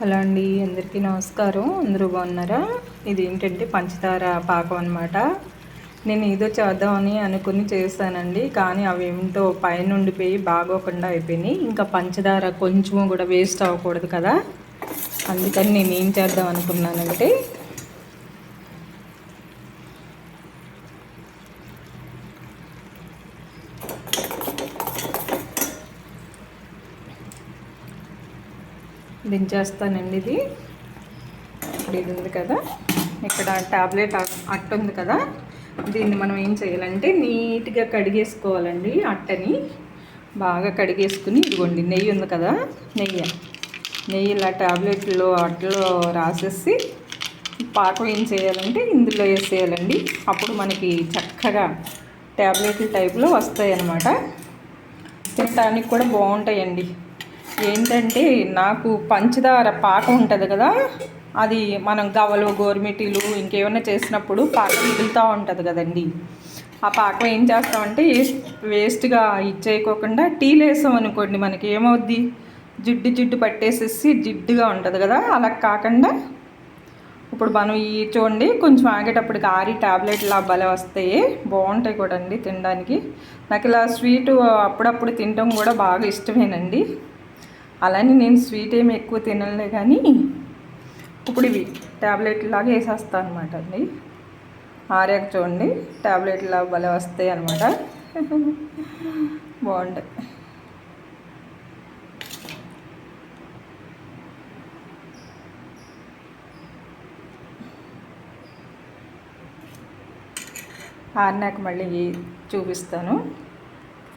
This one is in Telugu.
హలో అండి, అందరికీ నమస్కారం. అందరూ బాగున్నారా? ఇది ఏంటంటే పంచదార పాకం అనమాట. నేను ఏదో చేద్దామని అనుకుని చేశానండి, కానీ అవి ఏమిటో పైన ఉండిపోయి బాగోకుండా అయిపోయినాయి. ఇంకా పంచదార కొంచెం కూడా వేస్ట్ అవ్వకూడదు కదా, అందుకని నేను ఏం చేద్దాం అనుకున్నానంటే దించేస్తానండి. ఇది ఉంది కదా, ఇక్కడ ట్యాబ్లెట్ అట్ట ఉంది కదా, దీన్ని మనం ఏం చేయాలంటే నీట్గా కడిగేసుకోవాలండి. అట్టని బాగా కడిగేసుకుని, ఇదిగోండి నెయ్యి ఉంది కదా, నెయ్యి ఇలా ట్యాబ్లెట్లో అట్టలో రాసేసి పాకం ఏం చేయాలంటే ఇందులో వేసేయాలండి. అప్పుడు మనకి చక్కగా ట్యాబ్లెట్ల టైప్లో వస్తాయి అన్నమాట. తినడానికి కూడా బాగుంటాయండి. ఏంటంటే నాకు పంచదార పాకం ఉంటుంది కదా, అది మనం గవలు గోరుమిటీలు ఇంకేమైనా చేసినప్పుడు పాకం మిగులుతూ ఉంటుంది కదండి. ఆ పాకం ఏం చేస్తామంటే వేస్ట్గా ఇచ్చేయకోకుండా టీలు వేసాం అనుకోండి, మనకి ఏమవుద్ది, జిడ్డు పట్టేసేసి జిడ్డుగా ఉంటుంది కదా. అలా కాకుండా ఇప్పుడు మనం ఈ చూడండి, కొంచెం ఆగేటప్పటికి ఆరి ట్యాబ్లెట్లా భలే వస్తాయి, బాగుంటాయి కూడా అండి తినడానికి. నాకు ఇలా స్వీటు అప్పుడప్పుడు తినడం కూడా బాగా ఇష్టమేనండి. అలానే నేను స్వీట్ ఏమి ఎక్కువ తినలే, కానీ ఇప్పుడు ఇవి ట్యాబ్లెట్ లాగా వేసేస్తాను అనమాట అండి. ఆర్యాక చూడండి ట్యాబ్లెట్ లాగా భలే వస్తాయి అనమాట, బాగుంటాయి. ఆరినాక మళ్ళీ చూపిస్తాను.